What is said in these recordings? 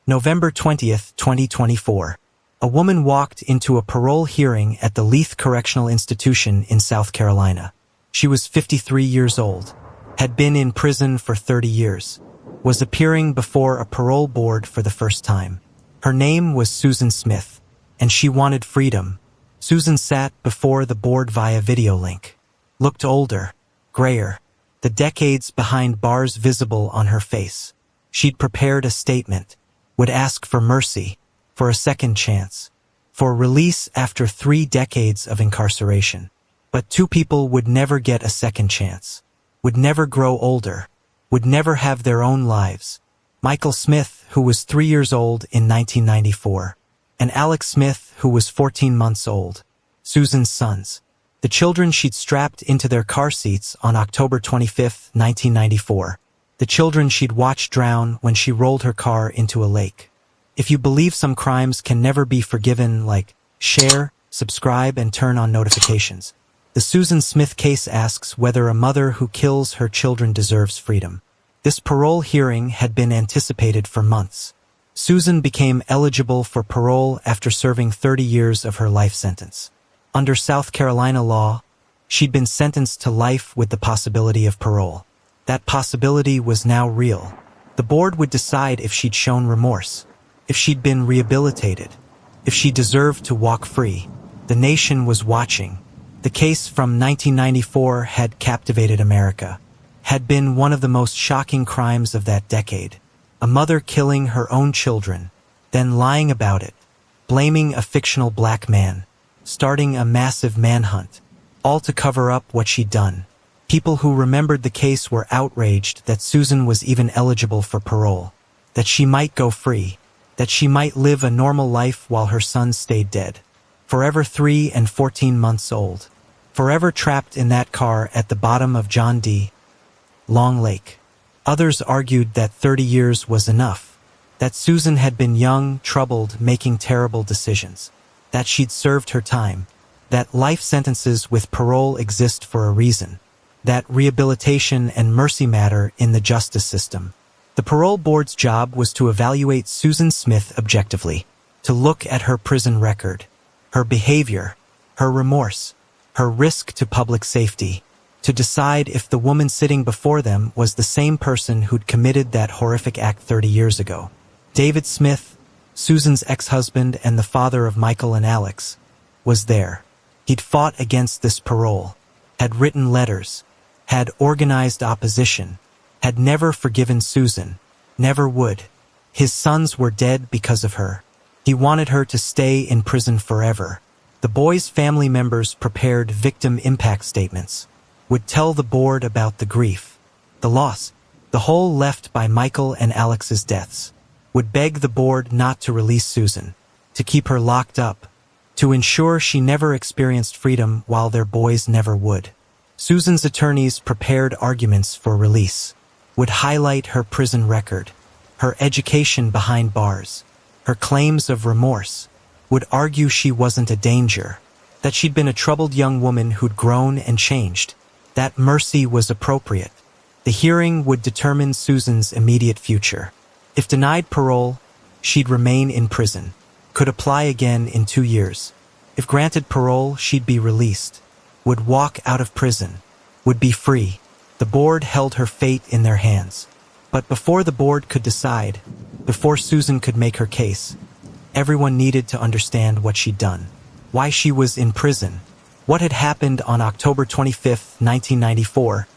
November 20th, 2024. A woman walked into a parole hearing at the Leith Correctional Institution in South Carolina. She was 53 years old, had been in prison for 30 years, was appearing before a parole board for the first time. Her name was Susan Smith, and she wanted freedom. Susan sat before the board via video link. Looked older, grayer, the decades behind bars visible on her face. She'd prepared a statement, would ask for mercy, for a second chance, for release after 3 decades of incarceration. But 2 people would never get a second chance, would never grow older, would never have their own lives. Michael Smith, who was 3 years old in 1994, and Alex Smith, who was 14 months old, Susan's sons. The children she'd strapped into their car seats on October 25, 1994. The children she'd watched drown when she rolled her car into a lake. If you believe some crimes can never be forgiven, like share, subscribe, and turn on notifications. The Susan Smith case asks whether a mother who kills her children deserves freedom. This parole hearing had been anticipated for months. Susan became eligible for parole after serving 30 years of her life sentence. Under South Carolina law, she'd been sentenced to life with the possibility of parole. That possibility was now real. The board would decide if she'd shown remorse, if she'd been rehabilitated, if she deserved to walk free. The nation was watching. The case from 1994 had captivated America, had been one of the most shocking crimes of that decade. A mother killing her own children, then lying about it, blaming a fictional black man, starting a massive manhunt, all to cover up what she'd done. People who remembered the case were outraged that Susan was even eligible for parole, that she might go free, that she might live a normal life while her sons stayed dead. Forever 3 and 14 months old. Forever trapped in that car at the bottom of John D. Long Lake. Others argued that 30 years was enough, that Susan had been young, troubled, making terrible decisions, that she'd served her time, that life sentences with parole exist for a reason, that rehabilitation and mercy matter in the justice system. The parole board's job was to evaluate Susan Smith objectively, to look at her prison record, her behavior, her remorse, her risk to public safety, to decide if the woman sitting before them was the same person who'd committed that horrific act 30 years ago. David Smith, Susan's ex-husband and the father of Michael and Alex, was there. He'd fought against this parole, had written letters, had organized opposition, had never forgiven Susan, never would. His sons were dead because of her. He wanted her to stay in prison forever. The boys' family members prepared victim impact statements, would tell the board about the grief, the loss, the hole left by Michael and Alex's deaths, would beg the board not to release Susan, to keep her locked up, to ensure she never experienced freedom while their boys never would. Susan's attorneys prepared arguments for release, would highlight her prison record, her education behind bars, her claims of remorse, would argue she wasn't a danger, that she'd been a troubled young woman who'd grown and changed, that mercy was appropriate. The hearing would determine Susan's immediate future. If denied parole, she'd remain in prison, could apply again in 2 years. If granted parole, she'd be released, would walk out of prison, would be free. The board held her fate in their hands. But before the board could decide, before Susan could make her case, everyone needed to understand what she'd done, why she was in prison, what had happened on October 25, 1994,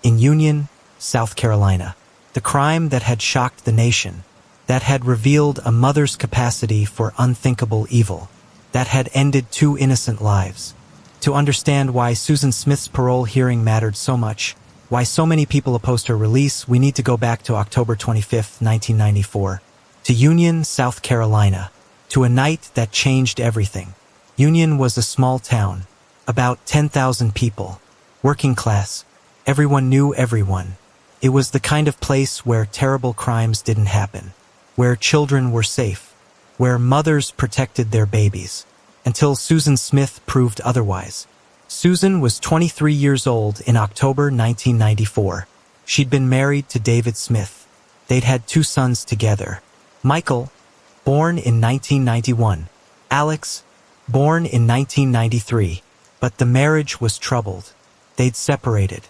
in Union, South Carolina. The crime that had shocked the nation, that had revealed a mother's capacity for unthinkable evil, that had ended 2 innocent lives. To understand why Susan Smith's parole hearing mattered so much, why so many people opposed her release, we need to go back to October 25, 1994, to Union, South Carolina, to a night that changed everything. Union was a small town, about 10,000 people, working class. Everyone knew everyone. It was the kind of place where terrible crimes didn't happen, where children were safe, where mothers protected their babies, until Susan Smith proved otherwise. Susan was 23 years old in October 1994. She'd been married to David Smith. They'd had 2 sons together. Michael, born in 1991. Alex, born in 1993. But the marriage was troubled. They'd separated.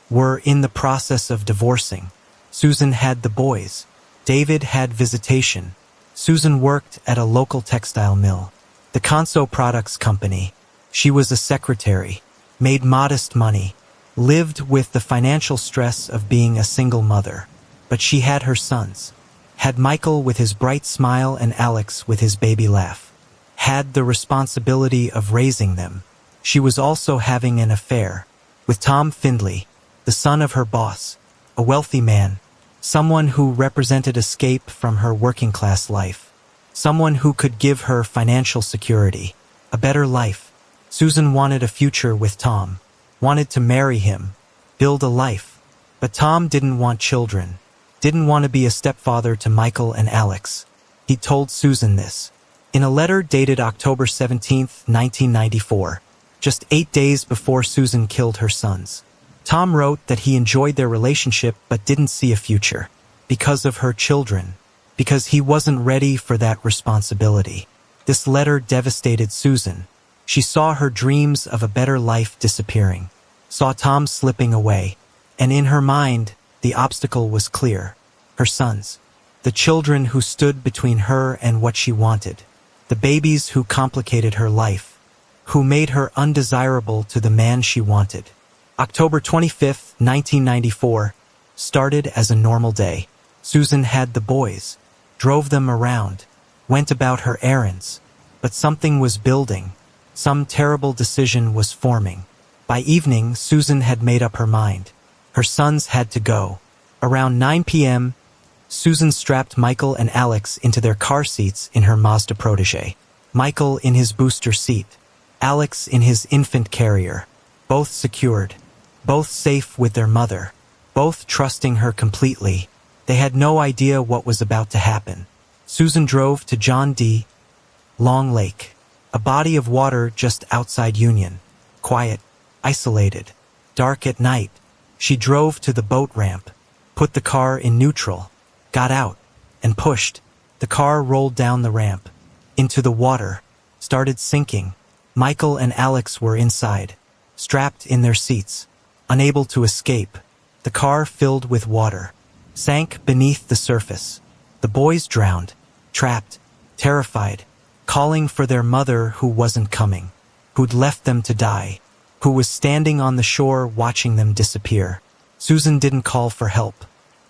Were in the process of divorcing. Susan had the boys. David had visitation. Susan worked at a local textile mill, the Conso Products Company. She was a secretary, made modest money, lived with the financial stress of being a single mother. But she had her sons. Had Michael with his bright smile and Alex with his baby laugh. Had the responsibility of raising them. She was also having an affair with Tom Findlay, the son of her boss, a wealthy man, someone who represented escape from her working-class life, someone who could give her financial security, a better life. Susan wanted a future with Tom, wanted to marry him, build a life. But Tom didn't want children, didn't want to be a stepfather to Michael and Alex. He told Susan this in a letter dated October 17, 1994, just 8 days before Susan killed her sons. Tom wrote that he enjoyed their relationship but didn't see a future because of her children, because he wasn't ready for that responsibility. This letter devastated Susan. She saw her dreams of a better life disappearing, saw Tom slipping away, and in her mind, the obstacle was clear. Her sons, the children who stood between her and what she wanted, the babies who complicated her life, who made her undesirable to the man she wanted. October 25, 1994, started as a normal day. Susan had the boys, drove them around, went about her errands. But something was building. Some terrible decision was forming. By evening, Susan had made up her mind. Her sons had to go. Around 9 p.m., Susan strapped Michael and Alex into their car seats in her Mazda Protege. Michael in his booster seat, Alex in his infant carrier, both secured, both safe with their mother, both trusting her completely. They had no idea what was about to happen. Susan drove to John D. Long Lake, a body of water just outside Union. Quiet, isolated, dark at night. She drove to the boat ramp, put the car in neutral, got out, and pushed. The car rolled down the ramp, into the water, started sinking. Michael and Alex were inside, strapped in their seats, unable to escape. The car filled with water, sank beneath the surface. The boys drowned, trapped, terrified, calling for their mother who wasn't coming, who'd left them to die, who was standing on the shore watching them disappear. Susan didn't call for help,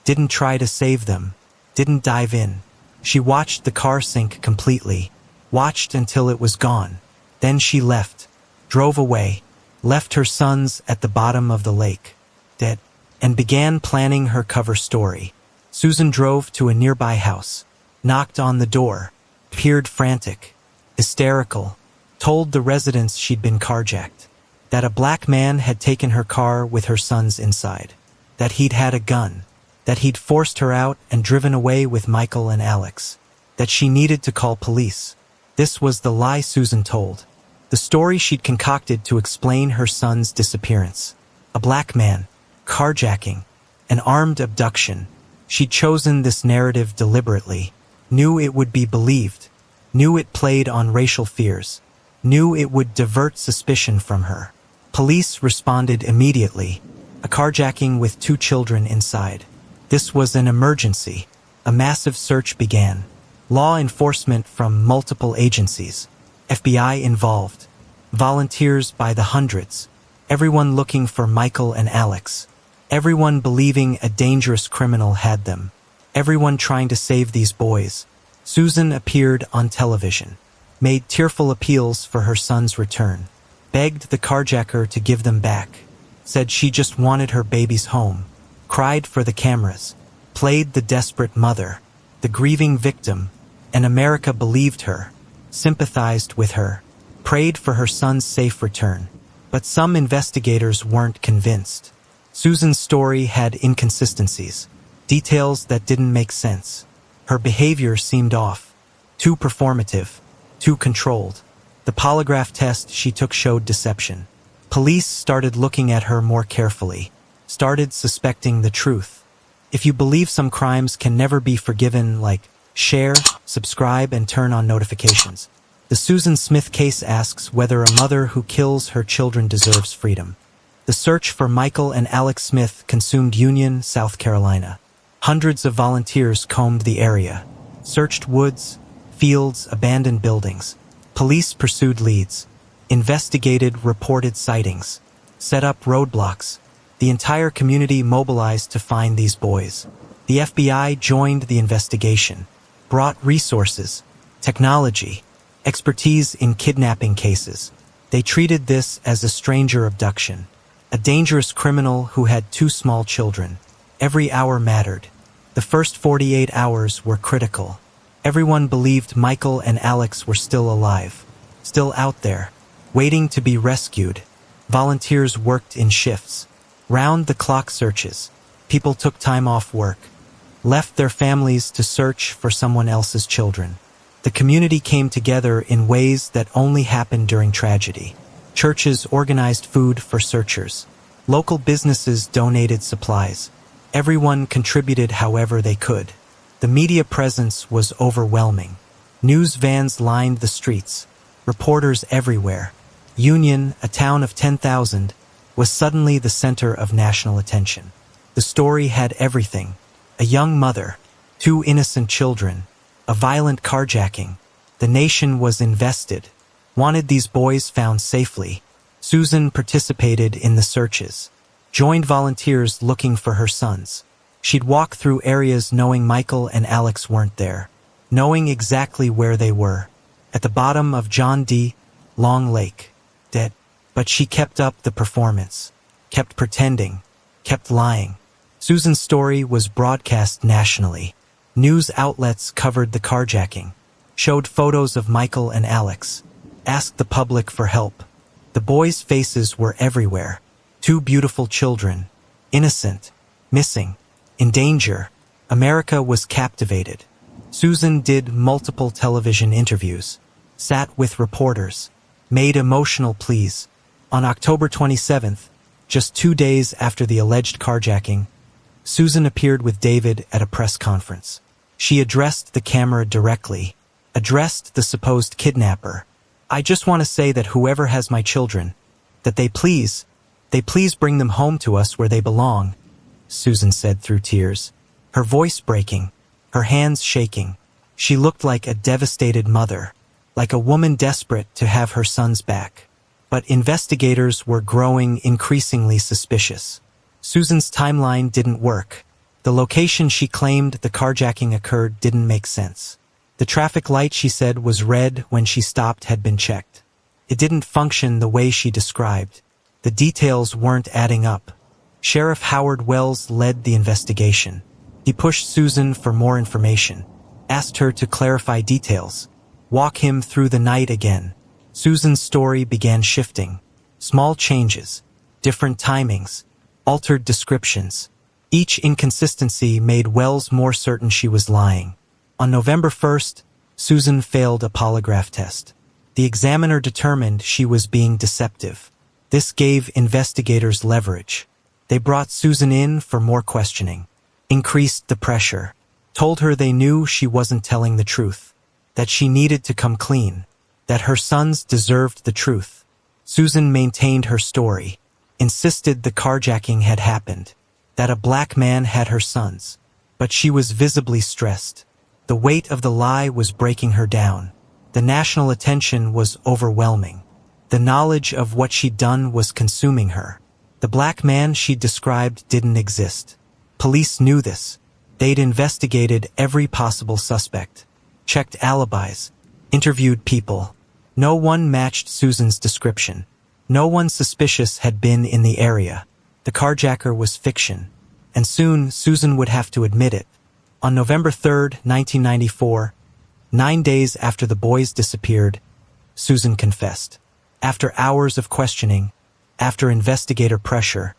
didn't try to save them, didn't dive in. She watched the car sink completely, watched until it was gone. Then she left, drove away, left her sons at the bottom of the lake, dead, and began planning her cover story. Susan drove to a nearby house, knocked on the door, peered frantic, hysterical, told the residents she'd been carjacked, that a black man had taken her car with her sons inside, that he'd had a gun, that he'd forced her out and driven away with Michael and Alex, that she needed to call police. This was the lie Susan told, the story she'd concocted to explain her son's disappearance. A black man, carjacking, an armed abduction. She'd chosen this narrative deliberately, knew it would be believed, knew it played on racial fears, knew it would divert suspicion from her. Police responded immediately, a carjacking with 2 children inside. This was an emergency. A massive search began. Law enforcement from multiple agencies, FBI involved, volunteers by the hundreds, everyone looking for Michael and Alex, everyone believing a dangerous criminal had them, everyone trying to save these boys. Susan appeared on television, made tearful appeals for her son's return, begged the carjacker to give them back, said she just wanted her babies home, cried for the cameras, played the desperate mother, the grieving victim, and America believed her, sympathized with her, prayed for her son's safe return. But some investigators weren't convinced. Susan's story had inconsistencies, details that didn't make sense. Her behavior seemed off, too performative, too controlled. The polygraph test she took showed deception. Police started looking at her more carefully, started suspecting the truth. If you believe some crimes can never be forgiven, like share, subscribe, and turn on notifications. The Susan Smith case asks whether a mother who kills her children deserves freedom. The search for Michael and Alex Smith consumed Union, South Carolina. Hundreds of volunteers combed the area, searched woods, fields, abandoned buildings. Police pursued leads, investigated reported sightings, set up roadblocks. The entire community mobilized to find these boys. The FBI joined the investigation, brought resources, technology, expertise in kidnapping cases. They treated this as a stranger abduction, a dangerous criminal who had two small children. Every hour mattered. The first 48 hours were critical. Everyone believed Michael and Alex were still alive, still out there, waiting to be rescued. Volunteers worked in shifts, round-the-clock searches. People took time off work, left their families to search for someone else's children. The community came together in ways that only happened during tragedy. Churches organized food for searchers. Local businesses donated supplies. Everyone contributed however they could. The media presence was overwhelming. News vans lined the streets. Reporters everywhere. Union, a town of 10,000, was suddenly the center of national attention. The story had everything. A young mother, two innocent children, a violent carjacking. The nation was invested, wanted these boys found safely. Susan participated in the searches, joined volunteers looking for her sons. She'd walk through areas knowing Michael and Alex weren't there, knowing exactly where they were, at the bottom of John D. Long Lake, dead. But she kept up the performance, kept pretending, kept lying. Susan's story was broadcast nationally. News outlets covered the carjacking, showed photos of Michael and Alex, asked the public for help. The boys' faces were everywhere. Two beautiful children, innocent, missing, in danger. America was captivated. Susan did multiple television interviews, sat with reporters, made emotional pleas. On October 27th, just 2 days after the alleged carjacking, Susan appeared with David at a press conference. She addressed the camera directly, addressed the supposed kidnapper. "I just want to say that whoever has my children, that they please bring them home to us where they belong," Susan said through tears, her voice breaking, her hands shaking. She looked like a devastated mother, like a woman desperate to have her sons back. But investigators were growing increasingly suspicious. Susan's timeline didn't work. The location she claimed the carjacking occurred didn't make sense. The traffic light she said was red when she stopped had been checked. It didn't function the way she described. The details weren't adding up. Sheriff Howard Wells led the investigation. He pushed Susan for more information, asked her to clarify details, walk him through the night again. Susan's story began shifting. Small changes, different timings, altered descriptions. Each inconsistency made Wells more certain she was lying. On November 1st, Susan failed a polygraph test. The examiner determined she was being deceptive. This gave investigators leverage. They brought Susan in for more questioning, increased the pressure, told her they knew she wasn't telling the truth, that she needed to come clean, that her sons deserved the truth. Susan maintained her story, insisted the carjacking had happened, that a black man had her sons. But she was visibly stressed. The weight of the lie was breaking her down. The national attention was overwhelming. The knowledge of what she'd done was consuming her. The black man she'd described didn't exist. Police knew this. They'd investigated every possible suspect, checked alibis, interviewed people. No one matched Susan's description. No one suspicious had been in the area. The carjacker was fiction, and soon Susan would have to admit it. On November 3rd, 1994, 9 days after the boys disappeared, Susan confessed. After hours of questioning, after investigator pressure,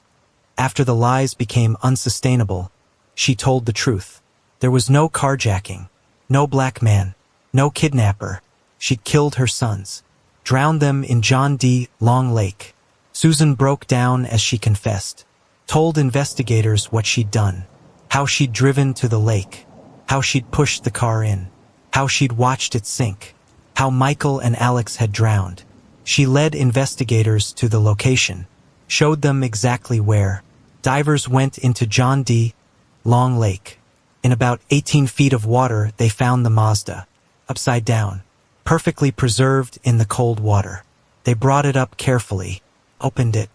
after the lies became unsustainable, she told the truth. There was no carjacking, no black man, no kidnapper. She'd killed her sons, drowned them in John D. Long Lake. Susan broke down as she confessed, told investigators what she'd done, how she'd driven to the lake, how she'd pushed the car in, how she'd watched it sink, how Michael and Alex had drowned. She led investigators to the location, showed them exactly where. Divers went into John D. Long Lake. In about 18 feet of water, they found the Mazda, upside down, perfectly preserved in the cold water. They brought it up carefully, opened it.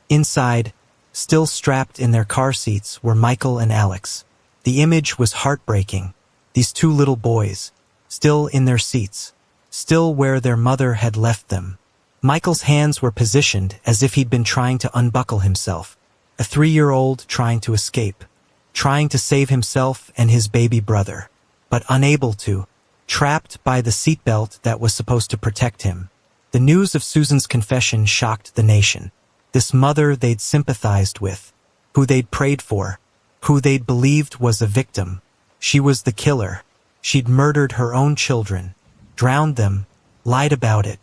Inside, still strapped in their car seats, were Michael and Alex. The image was heartbreaking. These two little boys, still in their seats, still where their mother had left them. Michael's hands were positioned as if he'd been trying to unbuckle himself. A 3-year-old trying to escape, trying to save himself and his baby brother, but unable to, trapped by the seatbelt that was supposed to protect him. The news of Susan's confession shocked the nation. This mother they'd sympathized with, who they'd prayed for, who they'd believed was a victim. She was the killer. She'd murdered her own children, drowned them, lied about it,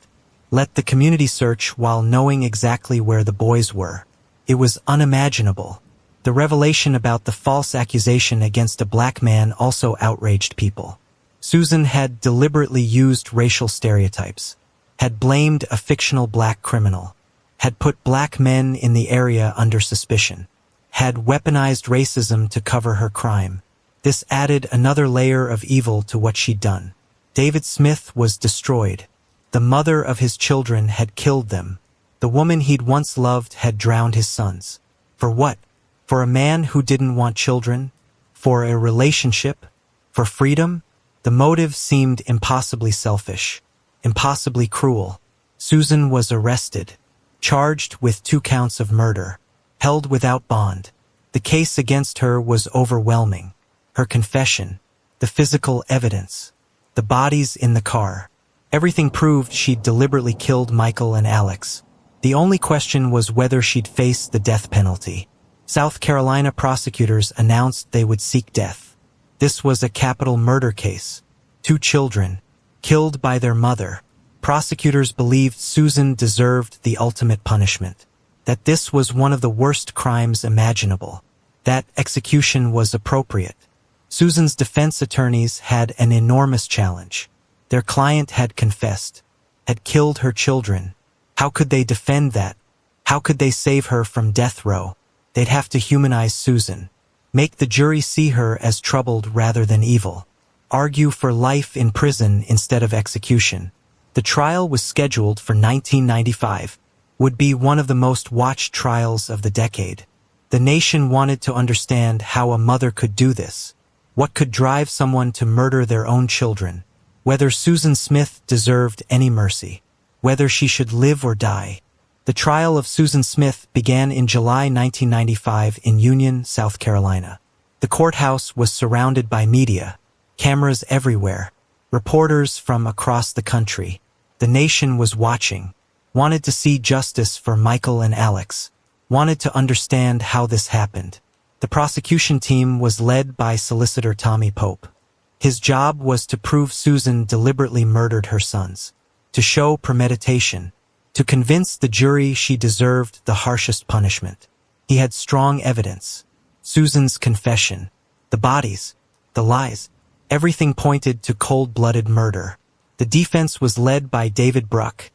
let the community search while knowing exactly where the boys were. It was unimaginable. The revelation about the false accusation against a black man also outraged people. Susan had deliberately used racial stereotypes, had blamed a fictional black criminal, had put black men in the area under suspicion, had weaponized racism to cover her crime. This added another layer of evil to what she'd done. David Smith was destroyed. The mother of his children had killed them. The woman he'd once loved had drowned his sons. For what? For a man who didn't want children? For a relationship? For freedom? The motive seemed impossibly selfish, impossibly cruel. Susan was arrested, charged with 2 counts of murder, held without bond. The case against her was overwhelming. Her confession, the physical evidence, the bodies in the car. Everything proved she'd deliberately killed Michael and Alex. The only question was whether she'd face the death penalty. South Carolina prosecutors announced they would seek death. This was a capital murder case. 2 children, killed by their mother. Prosecutors believed Susan deserved the ultimate punishment. That this was one of the worst crimes imaginable. That execution was appropriate. Susan's defense attorneys had an enormous challenge. Their client had confessed, had killed her children. How could they defend that? How could they save her from death row? They'd have to humanize Susan, make the jury see her as troubled rather than evil, argue for life in prison instead of execution. The trial was scheduled for 1995, would be one of the most watched trials of the decade. The nation wanted to understand how a mother could do this, what could drive someone to murder their own children, whether Susan Smith deserved any mercy, whether she should live or die. The trial of Susan Smith began in July 1995 in Union, South Carolina. The courthouse was surrounded by media, cameras everywhere, reporters from across the country. The nation was watching, wanted to see justice for Michael and Alex, wanted to understand how this happened. The prosecution team was led by Solicitor Tommy Pope. His job was to prove Susan deliberately murdered her sons, to show premeditation, to convince the jury she deserved the harshest punishment. He had strong evidence. Susan's confession, the bodies, the lies, everything pointed to cold-blooded murder. The defense was led by David Bruck,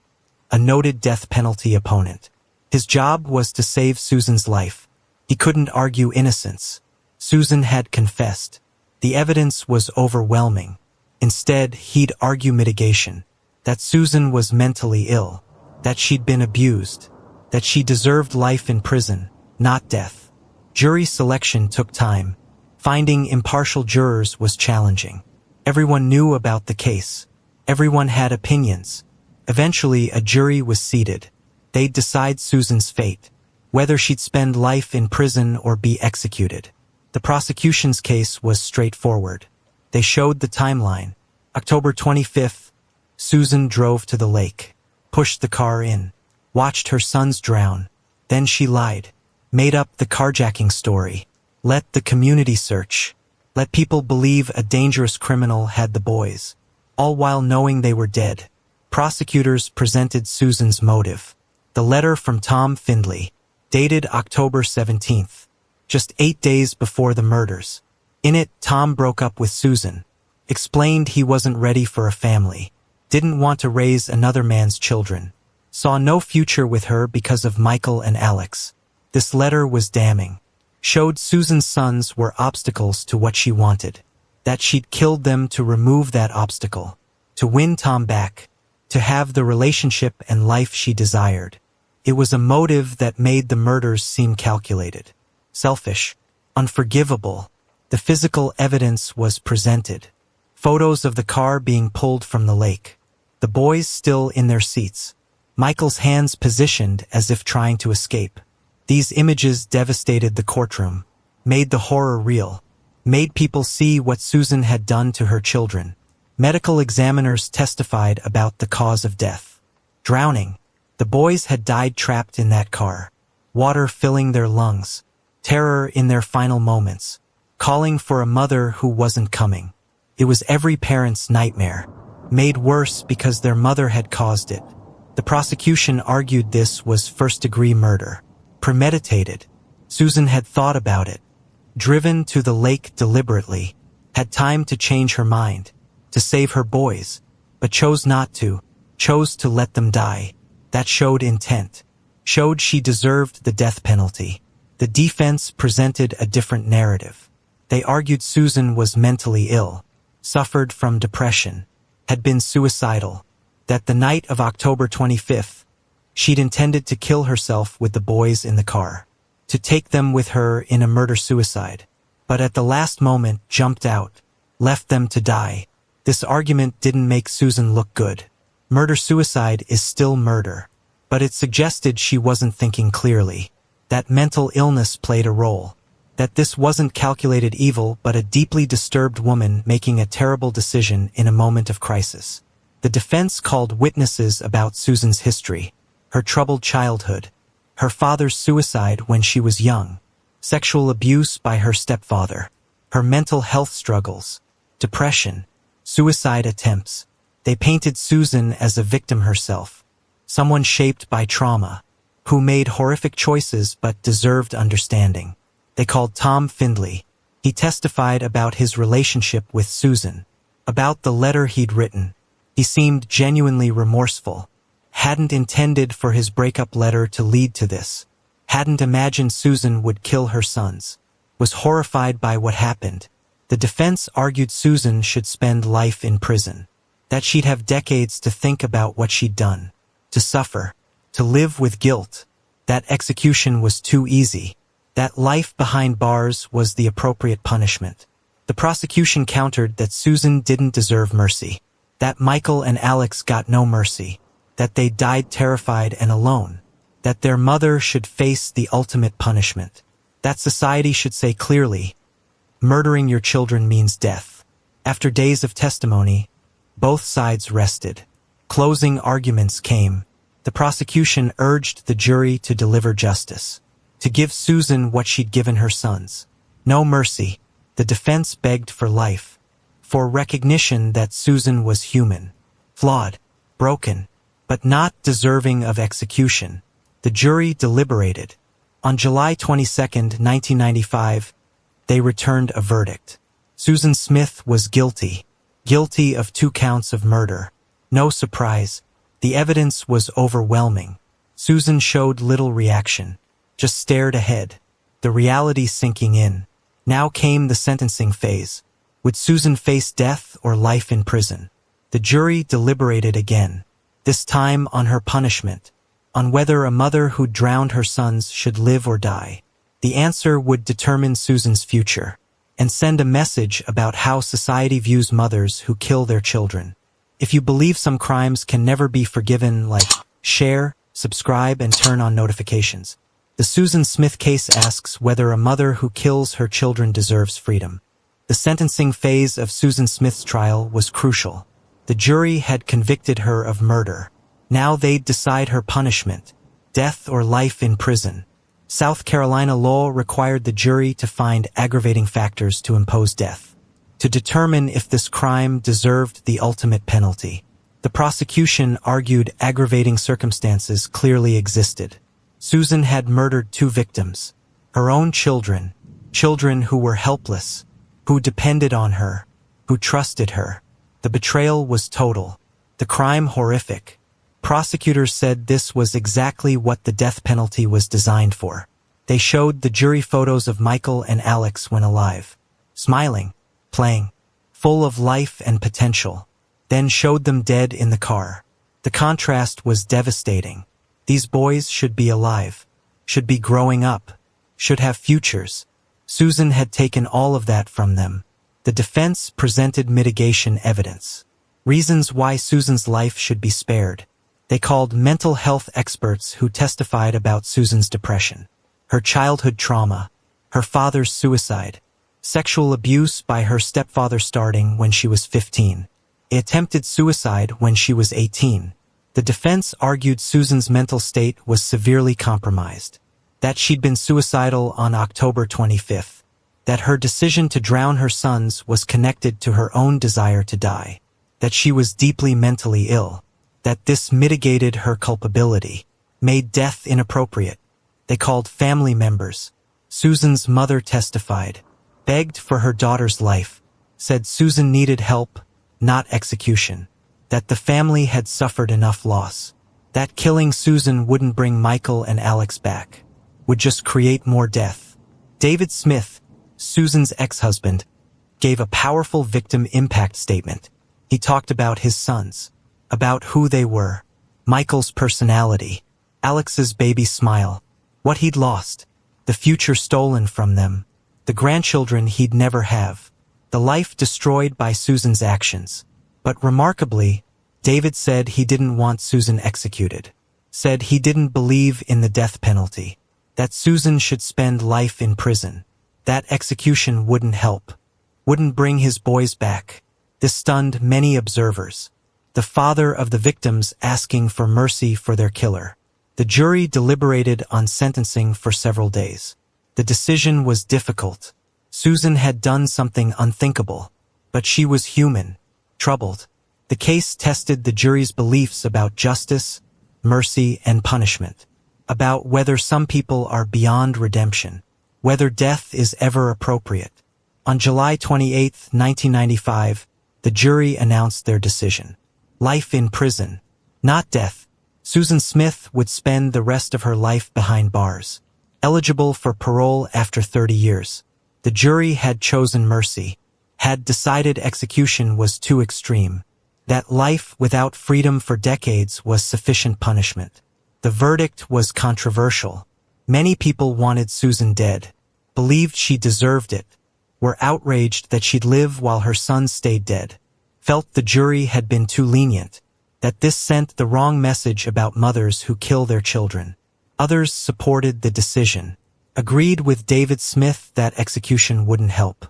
a noted death penalty opponent. His job was to save Susan's life. He couldn't argue innocence. Susan had confessed. The evidence was overwhelming. Instead, he'd argue mitigation, that Susan was mentally ill, that she'd been abused, that she deserved life in prison, not death. Jury selection took time. Finding impartial jurors was challenging. Everyone knew about the case. Everyone had opinions. Eventually, a jury was seated. They'd decide Susan's fate, whether she'd spend life in prison or be executed. The prosecution's case was straightforward. They showed the timeline. October 25th, Susan drove to the lake, pushed the car in, watched her sons drown. Then she lied, made up the carjacking story, let the community search, let people believe a dangerous criminal had the boys, all while knowing they were dead. Prosecutors presented Susan's motive. The letter from Tom Findley, dated October 17th, just 8 days before the murders. In it, Tom broke up with Susan, explained he wasn't ready for a family, didn't want to raise another man's children, saw no future with her because of Michael and Alex. This letter was damning. Showed Susan's sons were obstacles to what she wanted, that she'd killed them to remove that obstacle, to win Tom back, to have the relationship and life she desired. It was a motive that made the murders seem calculated, selfish, unforgivable. The physical evidence was presented. Photos of the car being pulled from the lake. The boys still in their seats. Michael's hands positioned as if trying to escape. These images devastated the courtroom, made the horror real, made people see what Susan had done to her children. Medical examiners testified about the cause of death. Drowning. The boys had died trapped in that car. Water filling their lungs. Terror in their final moments. Calling for a mother who wasn't coming. It was every parent's nightmare, made worse because their mother had caused it. The prosecution argued this was first-degree murder. Premeditated. Susan had thought about it. Driven to the lake deliberately. Had time to change her mind. To save her boys. But chose not to. Chose to let them die. That showed intent. Showed she deserved the death penalty. The defense presented a different narrative. They argued Susan was mentally ill. Suffered from depression. Had been suicidal. That the night of October 25th, she'd intended to kill herself with the boys in the car, to take them with her in a murder-suicide, but at the last moment jumped out, left them to die. This argument didn't make Susan look good. Murder-suicide is still murder, but it suggested she wasn't thinking clearly, that mental illness played a role, that this wasn't calculated evil but a deeply disturbed woman making a terrible decision in a moment of crisis. The defense called witnesses about Susan's history, her troubled childhood, her father's suicide when she was young, sexual abuse by her stepfather, her mental health struggles, depression, suicide attempts. They painted Susan as a victim herself, someone shaped by trauma, who made horrific choices but deserved understanding. They called Tom Findlay. He testified about his relationship with Susan, about the letter he'd written. He seemed genuinely remorseful. Hadn't intended for his breakup letter to lead to this. Hadn't imagined Susan would kill her sons. Was horrified by what happened. The defense argued Susan should spend life in prison. That she'd have decades to think about what she'd done. To suffer. To live with guilt. That execution was too easy. That life behind bars was the appropriate punishment. The prosecution countered that Susan didn't deserve mercy. That Michael and Alex got no mercy. That they died terrified and alone. That their mother should face the ultimate punishment. That society should say clearly, murdering your children means death. After days of testimony, both sides rested. Closing arguments came. The prosecution urged the jury to deliver justice. To give Susan what she'd given her sons. No mercy. The defense begged for life. For recognition that Susan was human. Flawed. Broken. But not deserving of execution. The jury deliberated. On July 22, 1995, they returned a verdict. Susan Smith was guilty. Guilty of 2 counts of murder. No surprise. The evidence was overwhelming. Susan showed little reaction. Just stared ahead. The reality sinking in. Now came the sentencing phase. Would Susan face death or life in prison? The jury deliberated again. This time on her punishment, on whether a mother who drowned her sons should live or die. The answer would determine Susan's future, and send a message about how society views mothers who kill their children. If you believe some crimes can never be forgiven, like share, subscribe, and turn on notifications. The Susan Smith case asks whether a mother who kills her children deserves freedom. The sentencing phase of Susan Smith's trial was crucial. The jury had convicted her of murder. Now they'd decide her punishment, death or life in prison. South Carolina law required the jury to find aggravating factors to impose death, to determine if this crime deserved the ultimate penalty. The prosecution argued aggravating circumstances clearly existed. Susan had murdered 2 victims, her own children, children who were helpless, who depended on her, who trusted her. The betrayal was total, the crime horrific. Prosecutors said this was exactly what the death penalty was designed for. They showed the jury photos of Michael and Alex when alive, smiling, playing, full of life and potential, then showed them dead in the car. The contrast was devastating. These boys should be alive, should be growing up, should have futures. Susan had taken all of that from them. The defense presented mitigation evidence, reasons why Susan's life should be spared. They called mental health experts who testified about Susan's depression, her childhood trauma, her father's suicide, sexual abuse by her stepfather starting when she was 15, attempted suicide when she was 18. The defense argued Susan's mental state was severely compromised, that she'd been suicidal on October 25th, that her decision to drown her sons was connected to her own desire to die, that she was deeply mentally ill, that this mitigated her culpability, made death inappropriate. They called family members. Susan's mother testified, begged for her daughter's life, said Susan needed help, not execution, that the family had suffered enough loss, that killing Susan wouldn't bring Michael and Alex back, would just create more death. David Smith, Susan's ex-husband, gave a powerful victim impact statement. He talked about his sons, about who they were, Michael's personality, Alex's baby smile, what he'd lost, the future stolen from them, the grandchildren he'd never have, the life destroyed by Susan's actions. But remarkably, David said he didn't want Susan executed, said he didn't believe in the death penalty, that Susan should spend life in prison, that execution wouldn't help, wouldn't bring his boys back. This stunned many observers. The father of the victims asking for mercy for their killer. The jury deliberated on sentencing for several days. The decision was difficult. Susan had done something unthinkable, but she was human, troubled. The case tested the jury's beliefs about justice, mercy, and punishment, about whether some people are beyond redemption, whether death is ever appropriate. On July 28, 1995, the jury announced their decision. Life in prison, not death. Susan Smith would spend the rest of her life behind bars, eligible for parole after 30 years. The jury had chosen mercy, had decided execution was too extreme, that life without freedom for decades was sufficient punishment. The verdict was controversial. Many people wanted Susan dead, believed she deserved it, were outraged that she'd live while her sons stayed dead, felt the jury had been too lenient, that this sent the wrong message about mothers who kill their children. Others supported the decision, agreed with David Smith that execution wouldn't help,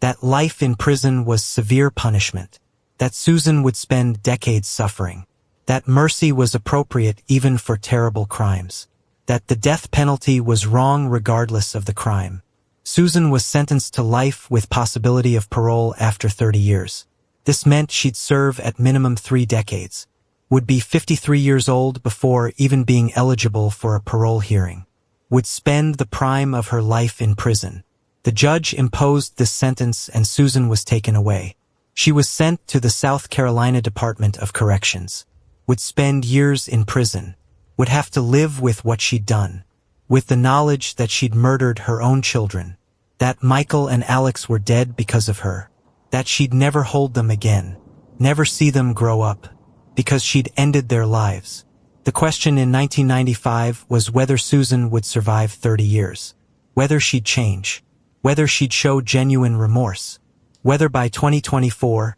that life in prison was severe punishment, that Susan would spend decades suffering, that mercy was appropriate even for terrible crimes, that the death penalty was wrong regardless of the crime. Susan was sentenced to life with possibility of parole after 30 years. This meant she'd serve at minimum 3 decades, would be 53 years old before even being eligible for a parole hearing, would spend the prime of her life in prison. The judge imposed this sentence and Susan was taken away. She was sent to the South Carolina Department of Corrections, would spend years in prison, would have to live with what she'd done, with the knowledge that she'd murdered her own children, that Michael and Alex were dead because of her, that she'd never hold them again, never see them grow up, because she'd ended their lives. The question in 1995 was whether Susan would survive 30 years, whether she'd change, whether she'd show genuine remorse, whether by 2024,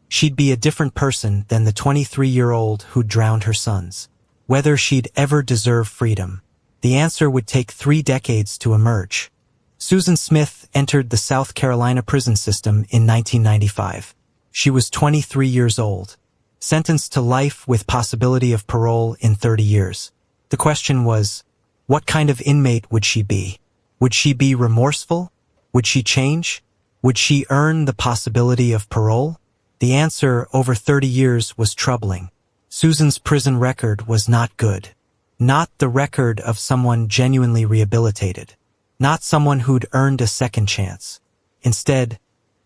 she'd be a different person than the 23-year-old who drowned her sons, whether she'd ever deserve freedom. The answer would take 3 decades to emerge. Susan Smith entered the South Carolina prison system in 1995. She was 23 years old, sentenced to life with possibility of parole in 30 years. The question was, what kind of inmate would she be? Would she be remorseful? Would she change? Would she earn the possibility of parole? The answer over 30 years was troubling. Susan's prison record was not good. Not the record of someone genuinely rehabilitated. Not someone who'd earned a second chance. Instead,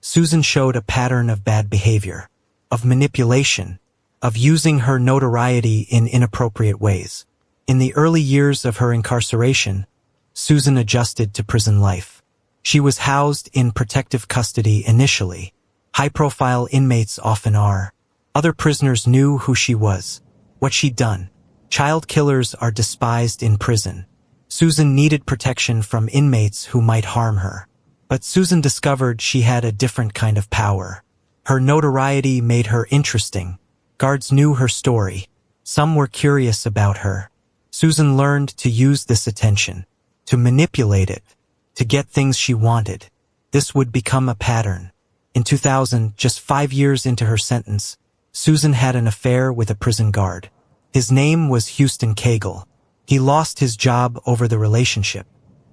Susan showed a pattern of bad behavior, of manipulation, of using her notoriety in inappropriate ways. In the early years of her incarceration, Susan adjusted to prison life. She was housed in protective custody initially. High-profile inmates often are. Other prisoners knew who she was, what she'd done. Child killers are despised in prison. Susan needed protection from inmates who might harm her. But Susan discovered she had a different kind of power. Her notoriety made her interesting. Guards knew her story. Some were curious about her. Susan learned to use this attention, to manipulate it, to get things she wanted. This would become a pattern. In 2000, just 5 years into her sentence, Susan had an affair with a prison guard. His name was Houston Cagle. He lost his job over the relationship,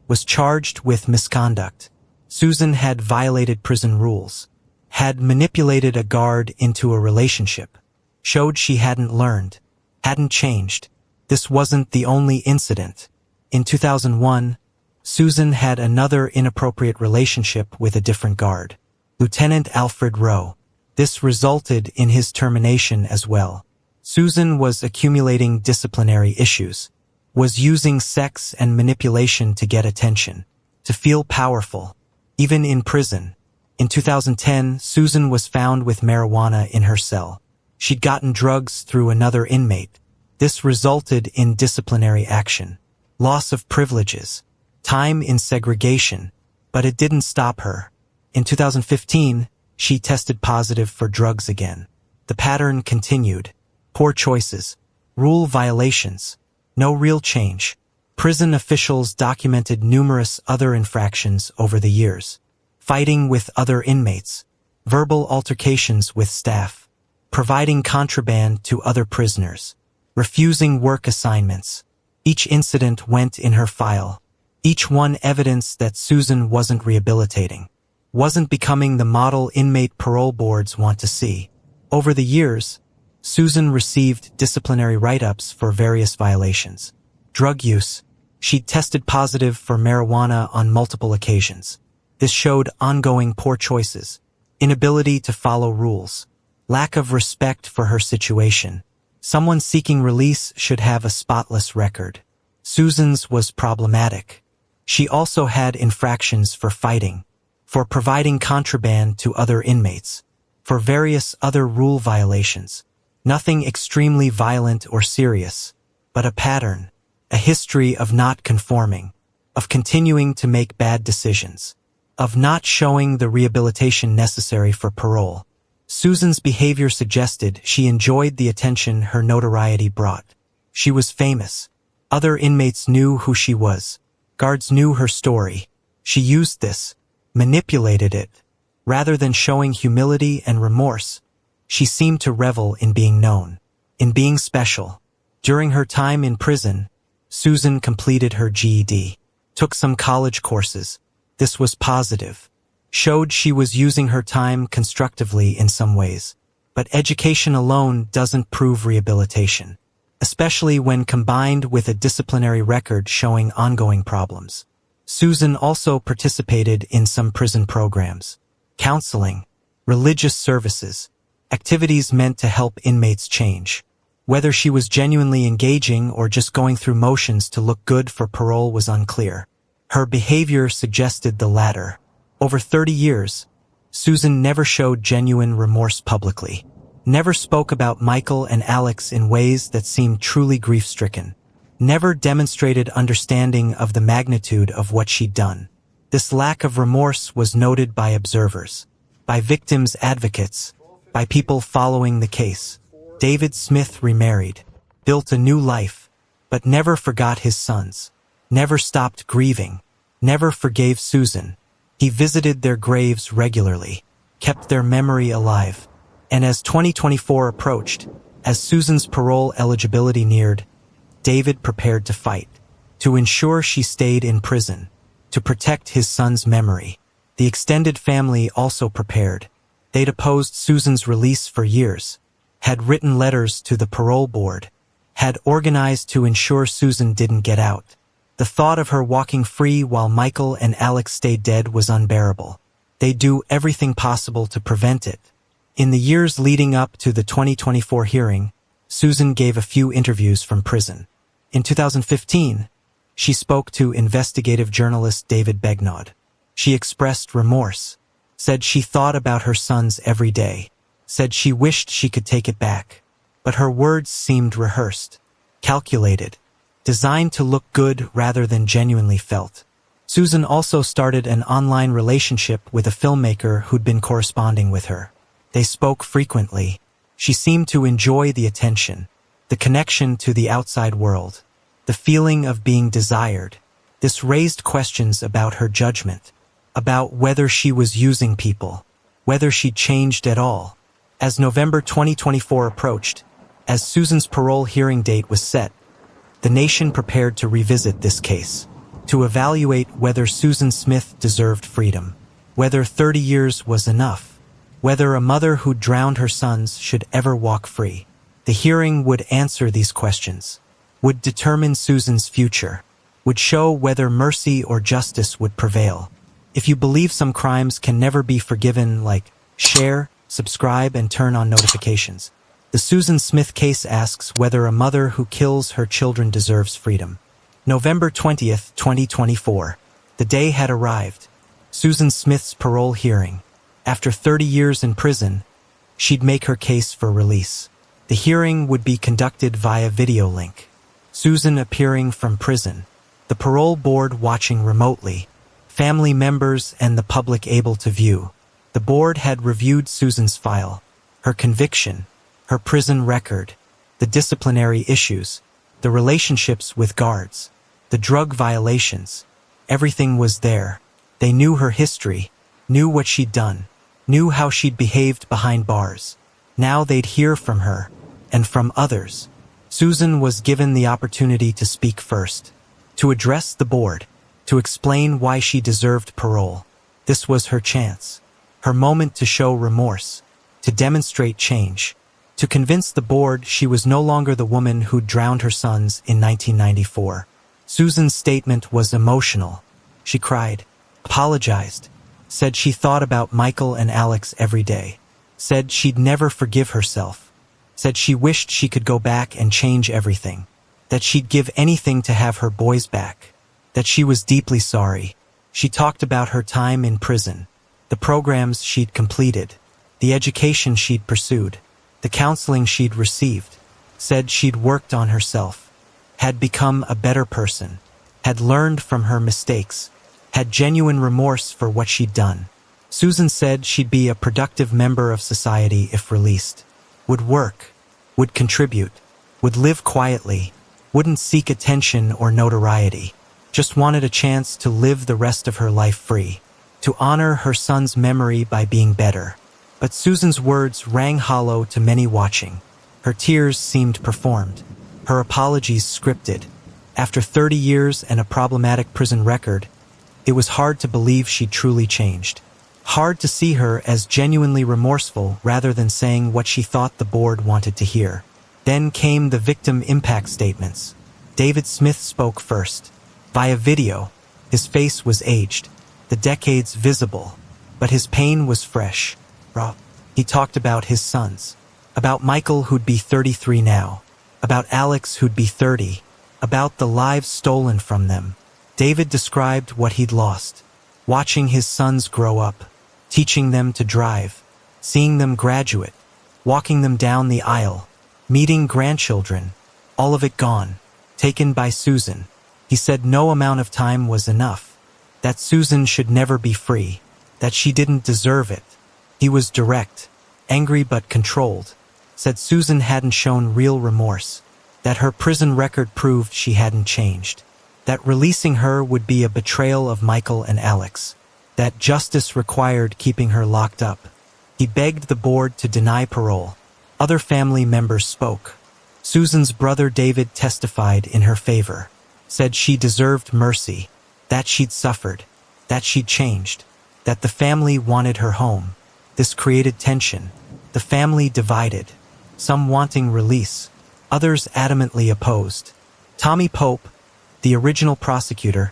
was charged with misconduct. Susan had violated prison rules, had manipulated a guard into a relationship, showed she hadn't learned, hadn't changed. This wasn't the only incident. In 2001, Susan had another inappropriate relationship with a different guard, Lieutenant Alfred Rowe. This resulted in his termination as well. Susan was accumulating disciplinary issues, was using sex and manipulation to get attention, to feel powerful, even in prison. In 2010, Susan was found with marijuana in her cell. She'd gotten drugs through another inmate. This resulted in disciplinary action, loss of privileges, time in segregation, but it didn't stop her. In 2015, she tested positive for drugs again. The pattern continued. Poor choices, rule violations, no real change. Prison officials documented numerous other infractions over the years. Fighting with other inmates, verbal altercations with staff, providing contraband to other prisoners, refusing work assignments. Each incident went in her file. Each one evidence that Susan wasn't rehabilitating, wasn't becoming the model inmate parole boards want to see. Over the years, Susan received disciplinary write-ups for various violations. Drug use. She'd tested positive for marijuana on multiple occasions. This showed ongoing poor choices, inability to follow rules, lack of respect for her situation. Someone seeking release should have a spotless record. Susan's was problematic. She also had infractions for fighting, for providing contraband to other inmates, for various other rule violations. Nothing extremely violent or serious, but a pattern, a history of not conforming, of continuing to make bad decisions, of not showing the rehabilitation necessary for parole. Susan's behavior suggested she enjoyed the attention her notoriety brought. She was famous. Other inmates knew who she was. Guards knew her story. She used this, manipulated it. Rather than showing humility and remorse, she seemed to revel in being known, in being special. During her time in prison, Susan completed her GED, took some college courses. This was positive, showed she was using her time constructively in some ways. But education alone doesn't prove rehabilitation, especially when combined with a disciplinary record showing ongoing problems. Susan also participated in some prison programs, counseling, religious services, activities meant to help inmates change. Whether she was genuinely engaging or just going through motions to look good for parole was unclear. Her behavior suggested the latter. Over 30 years, Susan never showed genuine remorse publicly, never spoke about Michael and Alex in ways that seemed truly grief-stricken, never demonstrated understanding of the magnitude of what she'd done. This lack of remorse was noted by observers, by victims' advocates, by people following the case. David Smith remarried, built a new life, but never forgot his sons, never stopped grieving, never forgave Susan. He visited their graves regularly, kept their memory alive. And as 2024 approached, as Susan's parole eligibility neared, David prepared to fight, to ensure she stayed in prison, to protect his son's memory. The extended family also prepared. They'd opposed Susan's release for years, had written letters to the parole board, had organized to ensure Susan didn't get out. The thought of her walking free while Michael and Alex stayed dead was unbearable. They do everything possible to prevent it. In the years leading up to the 2024 hearing, Susan gave a few interviews from prison. In 2015, she spoke to investigative journalist David Begnaud. She expressed remorse, said she thought about her sons every day, said she wished she could take it back. But her words seemed rehearsed, calculated, designed to look good rather than genuinely felt. Susan also started an online relationship with a filmmaker who'd been corresponding with her. They spoke frequently. She seemed to enjoy the attention, the connection to the outside world, the feeling of being desired. This raised questions about her judgment, about whether she was using people, whether she'd changed at all. As November 2024 approached, as Susan's parole hearing date was set, the nation prepared to revisit this case, to evaluate whether Susan Smith deserved freedom, whether 30 years was enough, whether a mother who drowned her sons should ever walk free. The hearing would answer these questions, would determine Susan's future, would show whether mercy or justice would prevail. If you believe some crimes can never be forgiven, like share, subscribe, and turn on notifications. The Susan Smith case asks whether a mother who kills her children deserves freedom. November 20th, 2024. The day had arrived. Susan Smith's parole hearing. After 30 years in prison, she'd make her case for release. The hearing would be conducted via video link. Susan appearing from prison, the parole board watching remotely, family members and the public able to view. The board had reviewed Susan's file, her conviction, her prison record, the disciplinary issues, the relationships with guards, the drug violations. Everything was there. They knew her history, knew what she'd done, knew how she'd behaved behind bars. Now they'd hear from her, and from others. Susan was given the opportunity to speak first, to address the board, to explain why she deserved parole. This was her chance, her moment to show remorse, to demonstrate change, to convince the board she was no longer the woman who drowned her sons in 1994. Susan's statement was emotional. She cried, apologized, said she thought about Michael and Alex every day, said she'd never forgive herself, said she wished she could go back and change everything, that she'd give anything to have her boys back, that she was deeply sorry. She talked about her time in prison, the programs she'd completed, the education she'd pursued, the counseling she'd received, said she'd worked on herself, had become a better person, had learned from her mistakes, had genuine remorse for what she'd done. Susan said she'd be a productive member of society if released, would work, would contribute, would live quietly, wouldn't seek attention or notoriety, just wanted a chance to live the rest of her life free, to honor her son's memory by being better. But Susan's words rang hollow to many watching. Her tears seemed performed, her apologies scripted. After 30 years and a problematic prison record, it was hard to believe she'd truly changed. Hard to see her as genuinely remorseful rather than saying what she thought the board wanted to hear. Then came the victim impact statements. David Smith spoke first. Via video, his face was aged, the decades visible, but his pain was fresh. He talked about his sons, about Michael who'd be 33 now, about Alex who'd be 30, about the lives stolen from them. David described what he'd lost, watching his sons grow up, teaching them to drive, seeing them graduate, walking them down the aisle, meeting grandchildren, all of it gone, taken by Susan. He said no amount of time was enough, that Susan should never be free, that she didn't deserve it. He was direct, angry but controlled, said Susan hadn't shown real remorse, that her prison record proved she hadn't changed, that releasing her would be a betrayal of Michael and Alex, that justice required keeping her locked up. He begged the board to deny parole. Other family members spoke. Susan's brother David testified in her favor, said she deserved mercy, that she'd suffered, that she'd changed, that the family wanted her home. This created tension. The family divided, some wanting release, others adamantly opposed. Tommy Pope, the original prosecutor,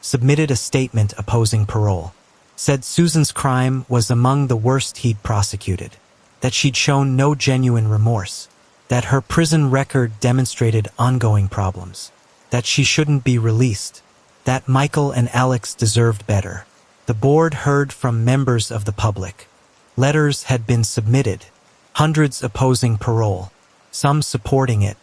submitted a statement opposing parole. said Susan's crime was among the worst he'd prosecuted, that she'd shown no genuine remorse, that her prison record demonstrated ongoing problems, that she shouldn't be released, that Michael and Alex deserved better. The board heard from members of the public. Letters had been submitted, hundreds opposing parole, some supporting it.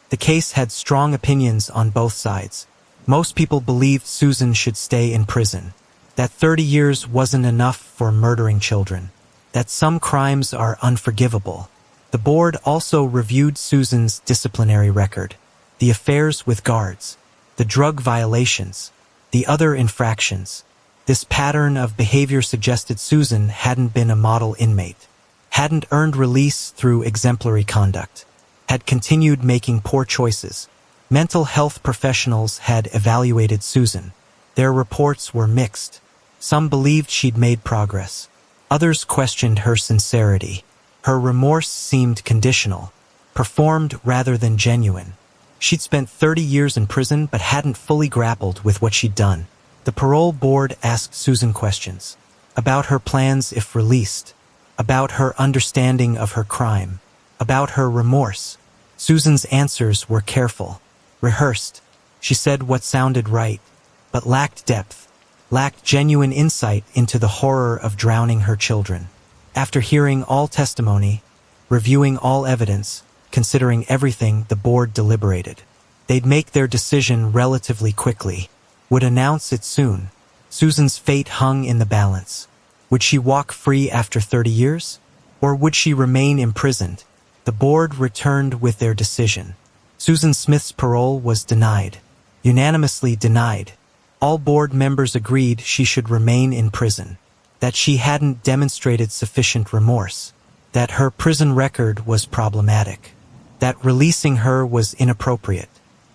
The case had strong opinions on both sides. Most people believed Susan should stay in prison, that 30 years wasn't enough for murdering children, that some crimes are unforgivable. The board also reviewed Susan's disciplinary record, the affairs with guards, the drug violations, the other infractions. This pattern of behavior suggested Susan hadn't been a model inmate, hadn't earned release through exemplary conduct, had continued making poor choices. Mental health professionals had evaluated Susan. Their reports were mixed. Some believed she'd made progress. Others questioned her sincerity. Her remorse seemed conditional, performed rather than genuine. She'd spent 30 years in prison but hadn't fully grappled with what she'd done. The parole board asked Susan questions about her plans if released, about her understanding of her crime, about her remorse. Susan's answers were careful, rehearsed. She said what sounded right, but lacked depth, lacked genuine insight into the horror of drowning her children. After hearing all testimony, reviewing all evidence, considering everything, the board deliberated. They'd make their decision relatively quickly, would announce it soon. Susan's fate hung in the balance. Would she walk free after 30 years? Or would she remain imprisoned? The board returned with their decision. Susan Smith's parole was denied, unanimously denied. All board members agreed she should remain in prison, that she hadn't demonstrated sufficient remorse, that her prison record was problematic, that releasing her was inappropriate.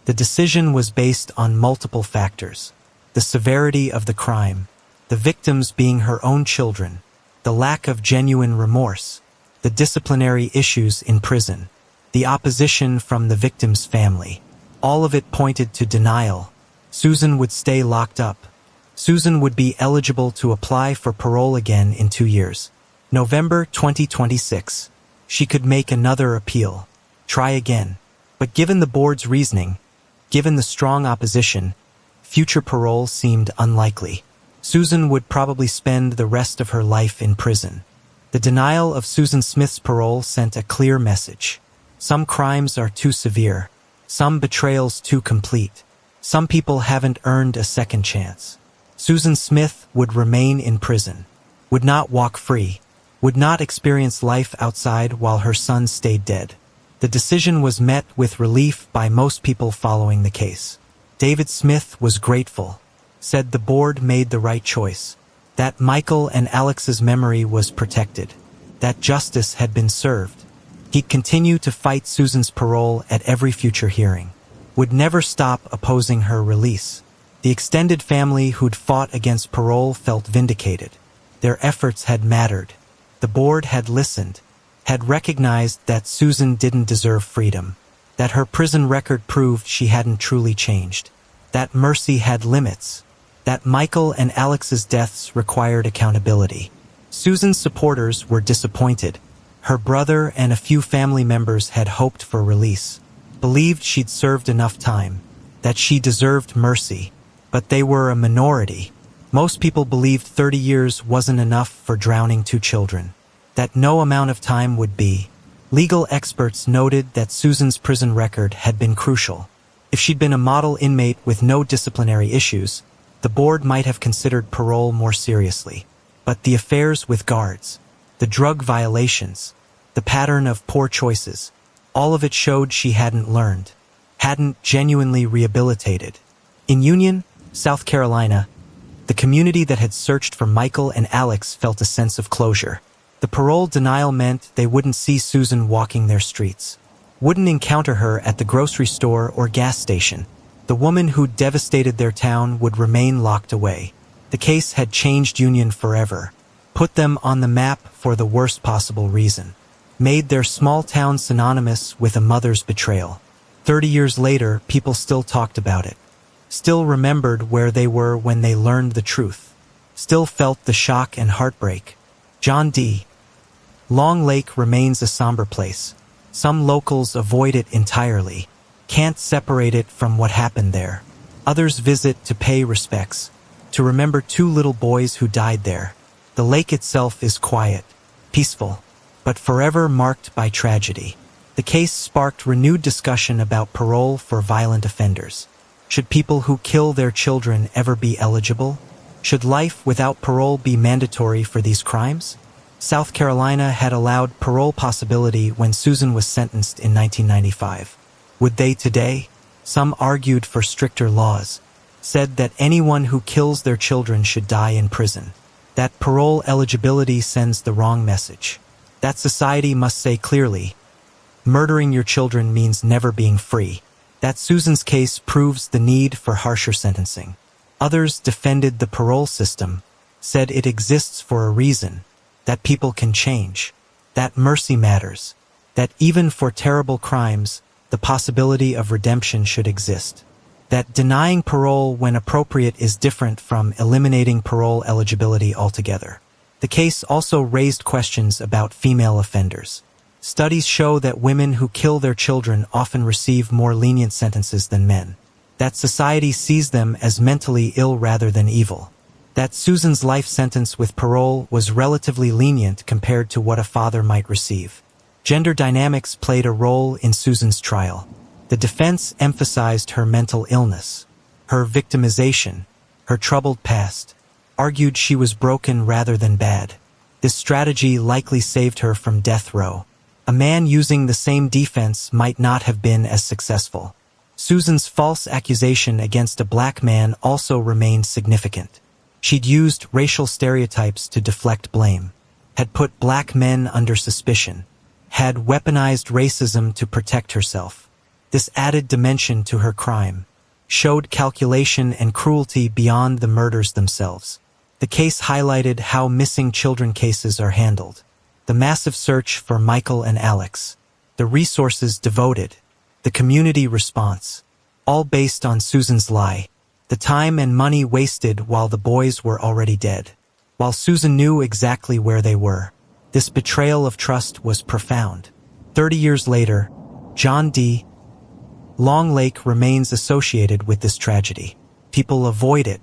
The decision was based on multiple factors: the severity of the crime, the victims being her own children, the lack of genuine remorse, the disciplinary issues in prison, the opposition from the victim's family. All of it pointed to denial. Susan would stay locked up. Susan would be eligible to apply for parole again in 2 years. November 2026. She could make another appeal. Try again. But given the board's reasoning, given the strong opposition, future parole seemed unlikely. Susan would probably spend the rest of her life in prison. The denial of Susan Smith's parole sent a clear message. Some crimes are too severe. Some betrayals too complete. Some people haven't earned a second chance. Susan Smith would remain in prison, would not walk free, would not experience life outside while her son stayed dead. The decision was met with relief by most people following the case. David Smith was grateful, said the board made the right choice, that Michael and Alex's memory was protected, that justice had been served. He'd continue to fight Susan's parole at every future hearing, would never stop opposing her release. The extended family who'd fought against parole felt vindicated. Their efforts had mattered. The board had listened, had recognized that Susan didn't deserve freedom, that her prison record proved she hadn't truly changed, that mercy had limits, that Michael and Alex's deaths required accountability. Susan's supporters were disappointed. Her brother and a few family members had hoped for release, believed she'd served enough time, that she deserved mercy, but they were a minority. Most people believed 30 years wasn't enough for drowning 2 children, that no amount of time would be. Legal experts noted that Susan's prison record had been crucial. If she'd been a model inmate with no disciplinary issues, the board might have considered parole more seriously. But the affairs with guards, the drug violations, the pattern of poor choices, all of it showed she hadn't learned, hadn't genuinely rehabilitated. In Union, South Carolina, the community that had searched for Michael and Alex felt a sense of closure. The parole denial meant they wouldn't see Susan walking their streets, wouldn't encounter her at the grocery store or gas station. The woman who devastated their town would remain locked away. The case had changed Union forever, put them on the map for the worst possible reason, made their small town synonymous with a mother's betrayal. 30 years later, people still talked about it, still remembered where they were when they learned the truth. still felt the shock and heartbreak. John D. Long Lake remains a somber place. Some locals avoid it entirely, can't separate it from what happened there. Others visit to pay respects, to remember 2 little boys who died there. The lake itself is quiet, peaceful, but forever marked by tragedy. The case sparked renewed discussion about parole for violent offenders. Should people who kill their children ever be eligible? Should life without parole be mandatory for these crimes? South Carolina had allowed parole possibility when Susan was sentenced in 1995. Would they today? Some argued for stricter laws, said that anyone who kills their children should die in prison. That parole eligibility sends the wrong message. That society must say clearly, murdering your children means never being free. That Susan's case proves the need for harsher sentencing. Others defended the parole system, said it exists for a reason, that people can change, that mercy matters, that even for terrible crimes, the possibility of redemption should exist, that denying parole when appropriate is different from eliminating parole eligibility altogether. The case also raised questions about female offenders. Studies show that women who kill their children often receive more lenient sentences than men, that society sees them as mentally ill rather than evil, that Susan's life sentence with parole was relatively lenient compared to what a father might receive. Gender dynamics played a role in Susan's trial. The defense emphasized her mental illness, her victimization, her troubled past, argued she was broken rather than bad. This strategy likely saved her from death row. A man using the same defense might not have been as successful. Susan's false accusation against a black man also remained significant. She'd used racial stereotypes to deflect blame, had put black men under suspicion, had weaponized racism to protect herself. This added dimension to her crime, showed calculation and cruelty beyond the murders themselves. The case highlighted how missing children cases are handled. The massive search for Michael and Alex, the resources devoted, the community response, all based on Susan's lie, the time and money wasted while the boys were already dead. While Susan knew exactly where they were, this betrayal of trust was profound. 30 years later, John D. Long Lake remains associated with this tragedy. People avoid it,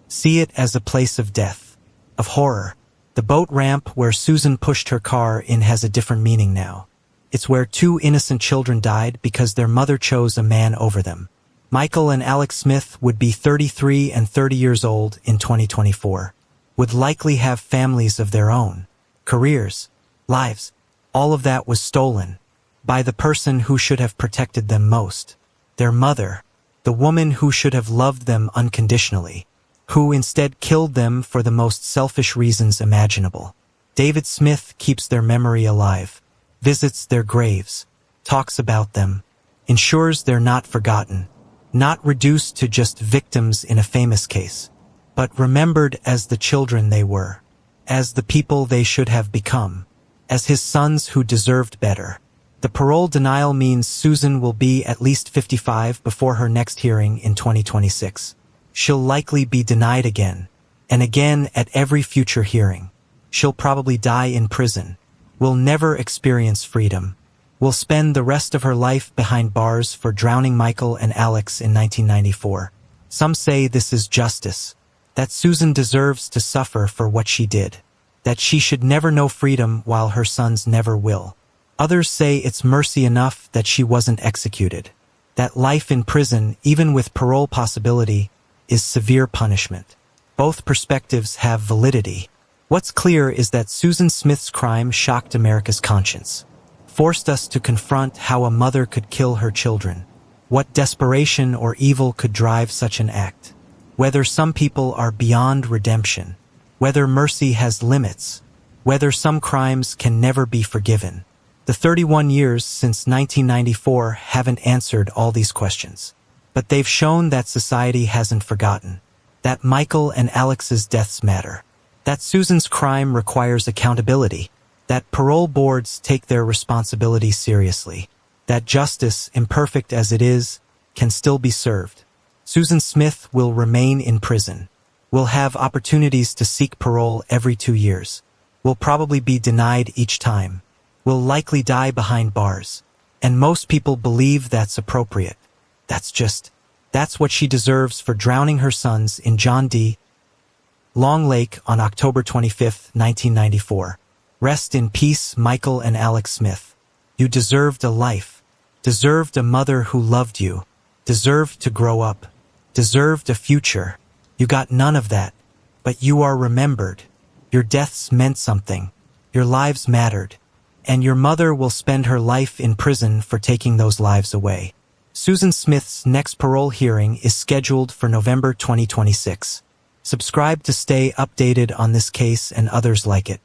see it as a place of death, of horror. The boat ramp where Susan pushed her car in has a different meaning now. It's where 2 innocent children died because their mother chose a man over them. Michael and Alex Smith would be 33 and 30 years old in 2024, would likely have families of their own, careers, lives. All of that was stolen by the person who should have protected them most, their mother, the woman who should have loved them unconditionally, who instead killed them for the most selfish reasons imaginable. David Smith keeps their memory alive, visits their graves, talks about them, ensures they're not forgotten, not reduced to just victims in a famous case, but remembered as the children they were, as the people they should have become, as his sons who deserved better. The parole denial means Susan will be at least 55 before her next hearing in 2026. She'll likely be denied again, and again at every future hearing. She'll probably die in prison, will never experience freedom, will spend the rest of her life behind bars for drowning Michael and Alex in 1994. Some say this is justice, that Susan deserves to suffer for what she did, that she should never know freedom while her sons never will. Others say it's mercy enough that she wasn't executed, that life in prison, even with parole possibility, is severe punishment. Both perspectives have validity. What's clear is that Susan Smith's crime shocked America's conscience, forced us to confront how a mother could kill her children, what desperation or evil could drive such an act, whether some people are beyond redemption, whether mercy has limits, whether some crimes can never be forgiven. The 31 years since 1994 haven't answered all these questions. But they've shown that society hasn't forgotten, that Michael and Alex's deaths matter, that Susan's crime requires accountability, that parole boards take their responsibility seriously, that justice, imperfect as it is, can still be served. Susan Smith will remain in prison, will have opportunities to seek parole every 2 years, will probably be denied each time, will likely die behind bars, and most people believe that's appropriate. That's what she deserves for drowning her sons in John D. Long Lake on October 25, 1994. Rest in peace, Michael and Alex Smith. You deserved a life, deserved a mother who loved you, deserved to grow up, deserved a future. You got none of that, but you are remembered. Your deaths meant something. Your lives mattered. And your mother will spend her life in prison for taking those lives away. Susan Smith's next parole hearing is scheduled for November 2026. Subscribe to stay updated on this case and others like it.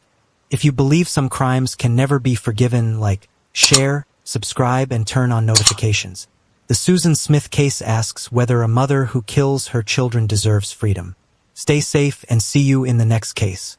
If you believe some crimes can never be forgiven, like share, subscribe, and turn on notifications. The Susan Smith case asks whether a mother who kills her children deserves freedom. Stay safe and see you in the next case.